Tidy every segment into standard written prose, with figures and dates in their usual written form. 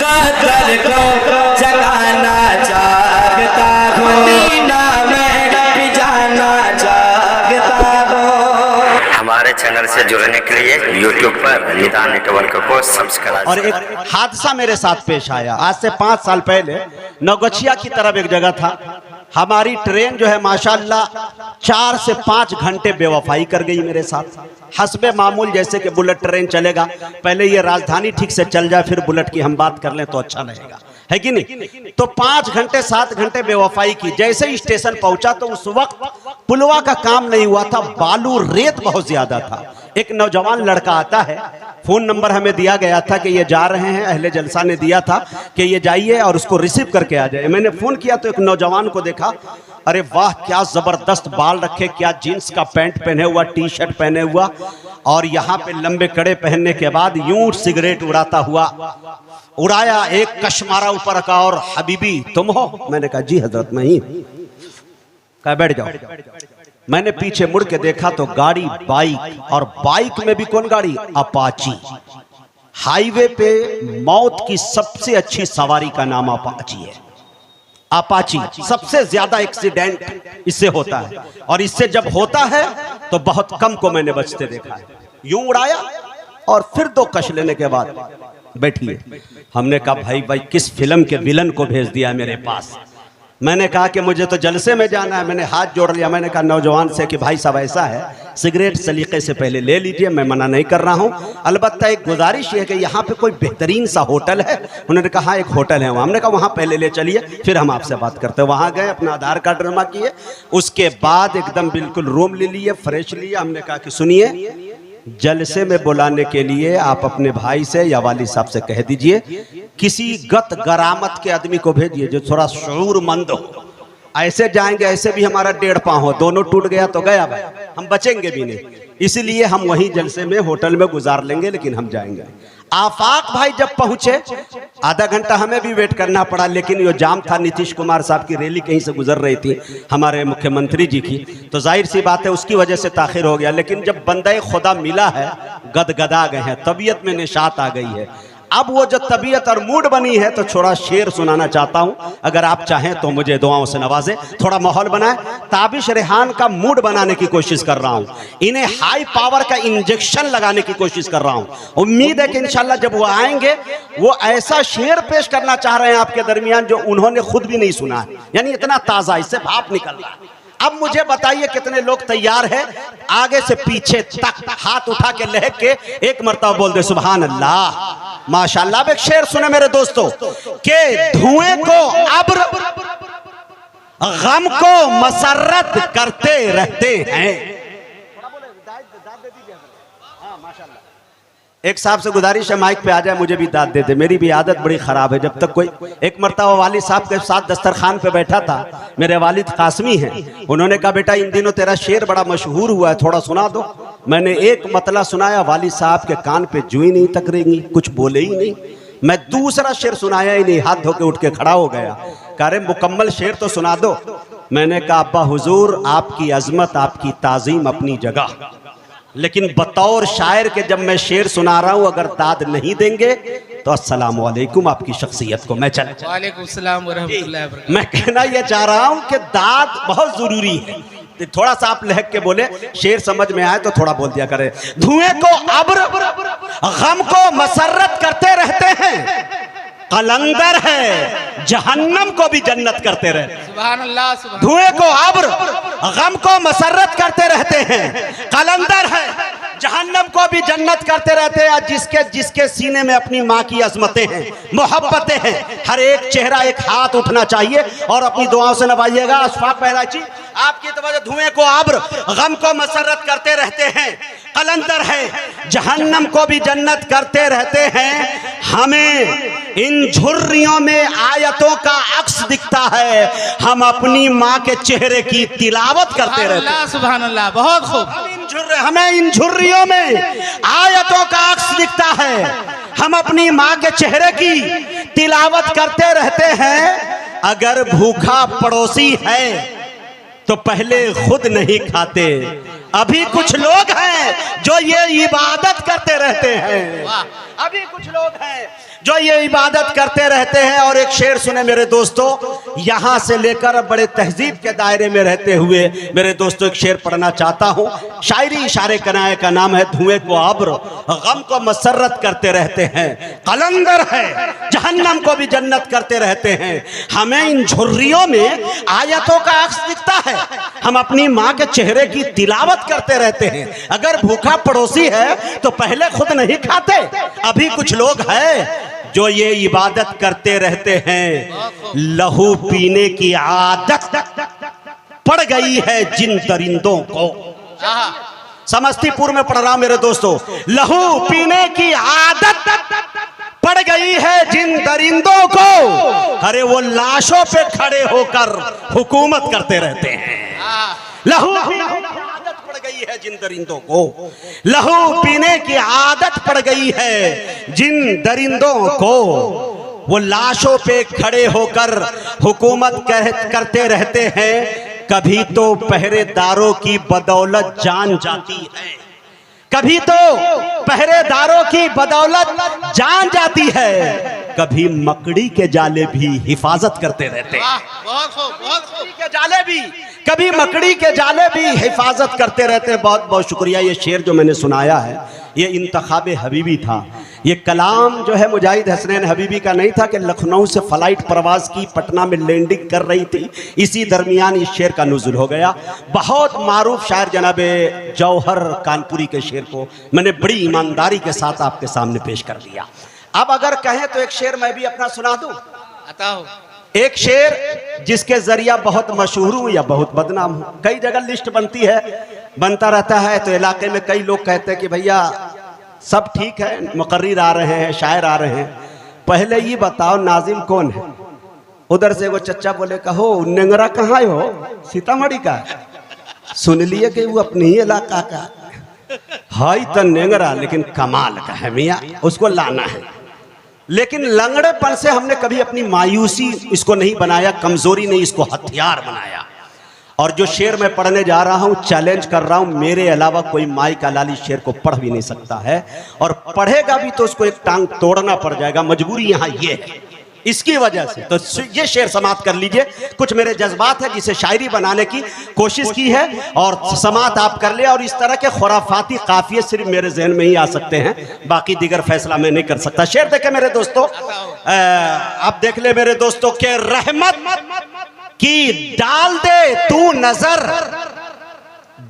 मुकद्दर को जगाना चाहता हूँ, मदीना में भी जाना चाहता हूँ। हमारे चैनल से जुड़ने के लिए YouTube पर निदान नेटवर्क को सब्सक्राइब। और एक हादसा मेरे साथ पेश आया। आज से 5 साल पहले नौगछिया की तरफ एक जगह था, हमारी ट्रेन जो है माशाल्लाह 4 से 5 घंटे बेवफाई कर गई मेरे साथ। हस्बे मामूल जैसे कि बुलेट ट्रेन चलेगा, पहले ये राजधानी ठीक से चल जाए फिर बुलेट की हम बात कर लें तो अच्छा रहेगा, है कि नहीं। तो 5 घंटे 7 घंटे बेवफाई की। जैसे ही स्टेशन पहुंचा तो उस वक्त पुलवा का काम नहीं हुआ था, बालू रेत बहुत ज्यादा था। एक नौजवान लड़का आता है, फोन नंबर हमें दिया गया था कि ये जा रहे हैं, अहले जलसा ने दिया था कि ये जाइए और उसको रिसीव करके आ जाए। मैंने फोन किया तो एक नौजवान को देखा, अरे वाह क्या जबरदस्त बाल रखे, क्या जीन्स का पैंट पहने हुआ, टी शर्ट पहने हुआ, और यहाँ पे लंबे कड़े पहनने के बाद यूं सिगरेट उड़ाता हुआ उड़ाया। एक कश मारा ऊपर का, और हबीबी तुम हो? मैंने कहा जी हजरत मैं ही। कहा बैठ जाओ। मैंने पीछे मुड़ के देखा तो गाड़ी बाइक, और बाइक में भी कौन गाड़ी? अपाची। हाईवे पे मौत की सबसे अच्छी सवारी का नाम अपाची है। अपाची सबसे ज्यादा एक्सीडेंट इससे होता है, और इससे जब होता है तो बहुत कम को मैंने बचते देखा है। यूं उड़ाया और फिर 2 कश लेने के बाद बैठिए। हमने कहा भाई किस फिल्म के विलन को भेज दिया मेरे पास। मैंने कहा कि मुझे तो जलसे में जाना है। मैंने हाथ जोड़ लिया। मैंने कहा नौजवान से कि भाई साहब ऐसा है, सिगरेट सलीके से पहले ले लीजिए, मैं मना नहीं कर रहा हूं, अलबत्ता एक गुजारिश है कि यहाँ पे कोई बेहतरीन सा होटल है। उन्होंने कहा हाँ एक होटल है वहाँ। हमने कहा वहाँ पहले ले चलिए फिर हम आपसे बात करते हैं। वहाँ गए, अपना आधार कार्ड जमा किए, उसके बाद एकदम बिल्कुल रूम ले लिए, फ्रेश लिया। हमने कहा कि सुनिए, जलसे में बुलाने के लिए आप अपने भाई से या वाली साहब से कह दीजिए, किसी गत गरामत के आदमी को भेजिए जो थोड़ा शऊरमंद हो। ऐसे जाएंगे ऐसे भी हमारा 1.5 पाँव हो, दोनों टूट गया तो गया भाई, हम बचेंगे भी नहीं। इसलिए हम वहीं जलसे में होटल में गुजार लेंगे, लेकिन हम जाएंगे। आफाक भाई जब पहुंचे, आधा घंटा हमें भी वेट करना पड़ा, लेकिन ये जाम था। नीतीश कुमार साहब की रैली कहीं से गुजर रही थी, हमारे मुख्यमंत्री जी की, तो जाहिर सी बात है उसकी वजह से ताखिर हो गया। लेकिन जब बंदे खुदा मिला है, गदगदा गए हैं, तबीयत में निशात आ गई है। अब वो जो तबीयत और मूड बनी है तो थोड़ा शेर सुनाना चाहता हूं, अगर आप चाहें तो मुझे दुआओं से नवाजे, थोड़ा माहौल बनाए। ताबिश रेहान का मूड बनाने की कोशिश कर रहा हूं, इन्हें हाई पावर का इंजेक्शन लगाने की कोशिश कर रहा हूं। उम्मीद है कि इंशाल्लाह जब वो आएंगे वो ऐसा शेर पेश करना चाह रहे हैं आपके दरमियान जो उन्होंने खुद भी नहीं सुना है, यानी इतना ताजा, इससे भाप निकल रहा है। अब मुझे बताइए कितने लोग तैयार हैं आगे से पीछे तक हाथ उठा के लहक के एक मर्तबा बोल दे सुभान अल्लाह माशाअल्लाह। अब एक शेर सुने मेरे दोस्तों, के धुएं को अब्र गम को मसरत करते रहते हैं। एक साहब से गुजारिश है माइक पे आ जाए, मुझे भी दाद दे दे, मेरी भी आदत बड़ी खराब है। जब तक कोई, एक मर्तबा वालिद साहब के साथ दस्तरखान पे बैठा था, मेरे वालिद कासमी हैं, उन्होंने कहा बेटा इन दिनों तेरा शेर बड़ा मशहूर हुआ है, थोड़ा सुना दो। मैंने एक मतला सुनाया, वालिद साहब के कान पे जू ही नहीं तकरेंगी, कुछ बोले ही नहीं। मैं दूसरा शेर सुनाया ही नहीं, हाथ धो के उठ के खड़ा हो गया, कह रहे मुकम्मल शेर तो सुना दो। मैंने कहा अब्बा हुजूर आपकी अजमत आपकी ताजीम अपनी जगह, लेकिन बतौर शायर के जब मैं शेर सुना रहा हूं अगर दाद नहीं देंगे तो अस्सलाम वालेकुम आपकी शख्सियत को मैं चल। वालेकुम सलाम व रहमतुल्लाहि व बरकातहू। मैं कहना यह चाह रहा हूं कि दाद बहुत जरूरी है। थोड़ा सा आप लहक के बोले, शेर समझ में आए तो थोड़ा बोल दिया करे। धुएं को अब्र गम को मसरत करते रहते हैं, कलंदर है जहन्नम को भी जन्नत करते रहे। सुभान अल्लाह, सुभान। धुएं को अब्र गम को मसरत करते रहते हैं, कलंदर है जहन्नम को भी जन्नत करते रहते हैं। जिसके जिसके सीने में अपनी माँ की अजमतें हैं, मोहब्बतें हैं, हर एक चेहरा एक हाथ उठना चाहिए और अपनी दुआओं से नवाइएगा। अशफाक बहराची आपकी तवज्जो, धुएं को अब्र गम को मसरत करते रहते हैं, कलंदर है जहन्नम को भी जन्नत करते रहते हैं। हमें इन झुर्रियों में आयतों का अक्स दिखता है, हम अपनी माँ के चेहरे की तिलावत करते रहते हैं। सुभान अल्लाह, बहुत खूब। हमें इन झुर्रियों में आयतों का अक्स दिखता है, हम अपनी माँ के चेहरे की तिलावत करते रहते हैं। अगर भूखा पड़ोसी है तो पहले खुद नहीं खाते, अभी कुछ लोग हैं जो ये इबादत करते रहते हैं। अभी कुछ लोग हैं जो ये इबादत करते रहते हैं। और एक शेर सुने मेरे दोस्तों, यहां से लेकर बड़े तहजीब के दायरे में रहते हुए मेरे दोस्तों एक शेर पढ़ना चाहता हूं। शायरी इशारे कनाए का नाम है। धुएं को अब्र गम को मसरत करते रहते हैं, कलंदर है जहन्नम को भी जन्नत करते रहते हैं। हमें इन झुर्रियों में आयतों का अक्स दिखता है, हम अपनी माँ के चेहरे की तिलावत करते रहते हैं। अगर भूखा पड़ोसी है तो पहले खुद नहीं खाते। अभी कुछ लोग हैं जो ये इबादत करते रहते हैं। लहू पीने की आदत पड़ गई है जिन दरिंदों को। समस्तीपुर में पढ़ रहा हूं मेरे दोस्तों। लहू पीने की आदत पड़ गई है जिन दरिंदों को, अरे वो लाशों पे खड़े होकर हुकूमत करते रहते हैं। लहू पीने की आदत पड़ गई है जिन दरिंदों को, लहू पीने की आदत पड़ गई है जिन दरिंदों को, वो लाशों पे खड़े होकर हुकूमत करते रहते हैं। कभी तो पहरेदारों की बदौलत जान जाती है, कभी तो पहरेदारों की बदौलत जान जाती है, कभी मकड़ी के जाले भी हिफाजत करते रहते हैं। बहुत खूब, बहुत खूब। के जाले भी, कभी मकड़ी के जाले भी हिफाजत करते रहते हैं। बहुत बहुत शुक्रिया। ये शेर जो मैंने सुनाया है ये इंतखाब हबीबी था। ये कलाम जो है मुजाहिद हसनैन हबीबी का नहीं था कि लखनऊ से फ्लाइट परवाज की पटना में लैंडिंग कर रही थी, इसी दरमियान इस शेर का नुज़ुल हो गया। बहुत मारूफ शायर जनाबे जौहर कानपुरी के शेर को मैंने बड़ी ईमानदारी के साथ आपके सामने पेश कर दिया। अब अगर कहें तो एक शेर मैं भी अपना सुना दूं। आता हो। एक शेर जिसके जरिया बहुत मशहूर हूं या बहुत बदनाम हूं। कई जगह लिस्ट बनती है, बनता रहता है, तो इलाके में कई लोग कहते हैं कि भैया सब ठीक है, मुकर्रिर आ रहे हैं, शायर आ रहे हैं, पहले ये बताओ नाजिम कौन है। उधर से वो चच्चा बोले कहो नेंगरा कहाँ हो, सीतामढ़ी का। सुन लिए कि वो अपने ही इलाका का हाई तो नेंगरा, लेकिन कमाल का है मियाँ, उसको लाना है। लेकिन लंगड़ेपन से हमने कभी अपनी मायूसी इसको नहीं बनाया, कमजोरी नहीं, इसको हथियार बनाया। और जो शेर मैं पढ़ने जा रहा हूं, चैलेंज कर रहा हूं, मेरे अलावा कोई माई का लाली शेर को पढ़ भी नहीं सकता है, और पढ़ेगा भी तो उसको एक टांग तोड़ना पड़ जाएगा। मजबूरी यहां ये है, इसकी वजह से। तो ये शेर समाप्त कर लीजिए। कुछ मेरे जज्बात है जिसे शायरी बनाने की कोशिश की है, और समाप्त आप कर ले। और इस तरह के खुराफाती काफिये सिर्फ मेरे जहन में ही आ सकते हैं, बाकी दिगर फैसला मैं नहीं कर सकता। शेर देखे मेरे दोस्तों, आप देख ले मेरे दोस्तों के रहमत की डाल दे तू नजर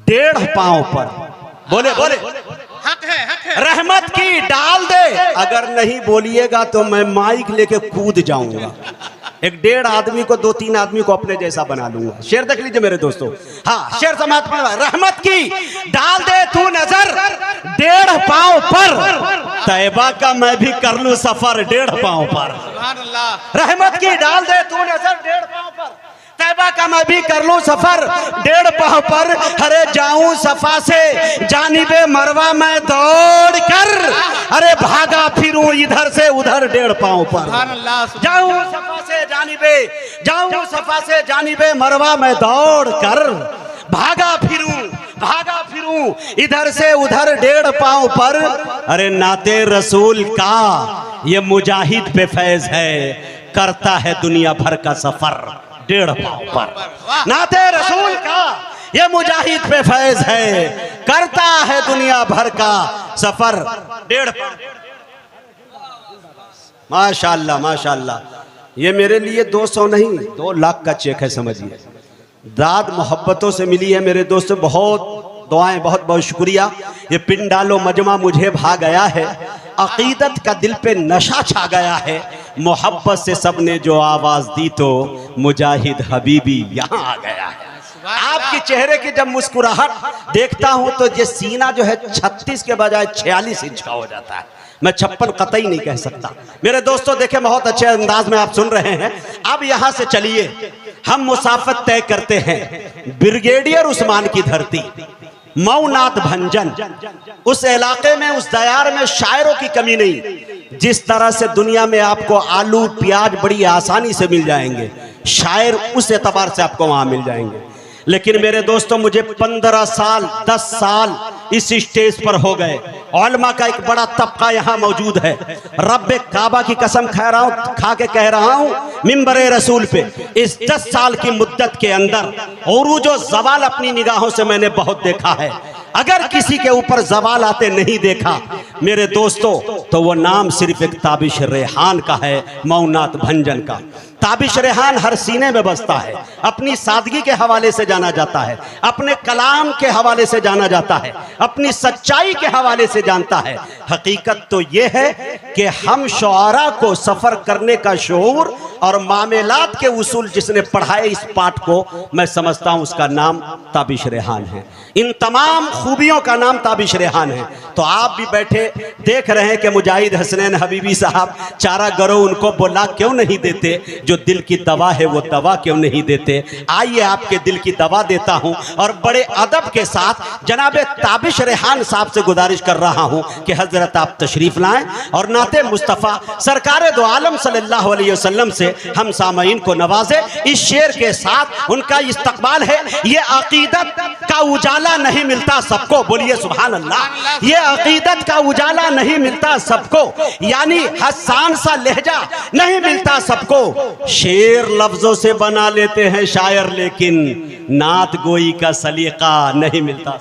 1.5 पांव पर। बोले बोले हक है, हक है। रहमत की डाल दे, अगर नहीं बोलिएगा तो मैं माइक लेके कूद जाऊंगा। 1.5 आदमी को 2-3 आदमी को अपने जैसा बना लूंगा। शेर देख लीजिए मेरे दोस्तों। हाँ, शेर समाप्त। रहमत की डाल दे तू नजर 1.5 पांव पर, तैबा का मैं भी कर लूं सफर 1.5 पांव पर। सुभान अल्लाह। रहमत की डाल दे तू नजर 1.5 पांव पर, तैबा का मैं भी कर लूं सफर 1.5 पांव पर। अरे जाऊं सफा से जानिबे मरवा मैं दौड़ कर, अरे भागा फिरूं इधर से उधर 1.5 पांव पर। सुभान अल्लाह। जाऊं सफा से जानिबे मरवा मैं दौड़ कर, भागा फिरूं इधर से उधर 1.5 पांव पर। अरे नाते रसूल का ये मुजाहिद पे फैज है, करता है दुनिया भर का सफर 1.5 पांव पर। नाते रसूल का ये मुजाहिद पे फैज है, करता है दुनिया भर का सफर 1.5 पांव। माशाअल्लाह माशाअल्लाह। ये मेरे लिए 200 नहीं 2 लाख का चेक है, समझिए। दाद मोहब्बतों से मिली है मेरे दोस्तों, बहुत दुआएं, बहुत बहुत शुक्रिया। ये पिंड डालो मजमा मुझे भा गया है, अकीदत का दिल पे नशा छा गया है, मोहब्बत से सबने जो आवाज दी तो मुजाहिद हबीबी यहाँ आ गया है। आपके चेहरे की जब मुस्कुराहट देखता हूं तो ये सीना जो है 36 के बजाय 46 इंच का हो जाता है। मैं 56 कतई नहीं कह सकता। मेरे दोस्तों देखें, बहुत अच्छे अंदाज में आप सुन रहे हैं। अब यहां से चलिए हम मुसाफत तय करते हैं ब्रिगेडियर उस्मान की धरती, मऊनाथ भंजन। उस इलाके में, उस दयार में शायरों की कमी नहीं। जिस तरह से दुनिया में आपको आलू प्याज बड़ी आसानी से मिल जाएंगे, शायर उस एतबार से आपको वहां मिल जाएंगे। लेकिन मेरे दोस्तों मुझे 15 साल 10 साल इस स्टेज पर हो गए। उलमा का एक बड़ा तबका यहाँ मौजूद है। रब्बे काबा की कसम खा के कह रहा हूँ मिंबरे रसूल पे, इस 10 साल की मुद्दत के अंदर उरूज व ज़वाल अपनी निगाहों से मैंने बहुत देखा है। अगर किसी के ऊपर ज़वाल आते नहीं देखा मेरे दोस्तों, तो वो नाम सिर्फ एक ताबिश रेहान का है, मौनात भंजन का। ताबिश रेहान हर सीने में बसता है, अपनी सादगी के हवाले से जाना जाता है, अपने कलाम के हवाले से जाना जाता है, अपनी सच्चाई के हवाले से जानता है। हकीकत तो ये है कि हम शुआरा को सफ़र करने का शऊर और मामलात के उसूल जिसने पढ़ाए इस पाठ को, मैं समझता हूँ उसका नाम ताबिश रेहान है। इन तमाम खूबियों का नाम ताबिश रेहान है। तो आप भी बैठे देख रहे हैं कि मुजाहिद हसनैन हबीबी साहब चारा गरो उनको बुला क्यों नहीं देते, जो दिल की दवा है वो दवा क्यों नहीं देते। आइए आपके दिल की दवा देता हूं और बड़े अदब के साथ जनाब ताबिश रेहान साहब से गुजारिश कर रहा हूं कि हजरत आप तशरीफ लाएं और नाते मुस्तफ़ा सरकार दो आलम सल्लल्लाहु अलैहि वसल्लम से हम सामईन को नवाजे। इस शेर के साथ उनका इस्तकबाल है। ये अकीदत का उजाला नहीं मिलता सबको, बोलिए सुभान अल्लाह। ये अकीदत का उजाला नहीं मिलता सबको, यानी हसान सा लहजा नहीं मिलता सबको। शेर लफ्जों से बना लेते हैं शायर, लेकिन नात गोई का सलीका नहीं मिलता।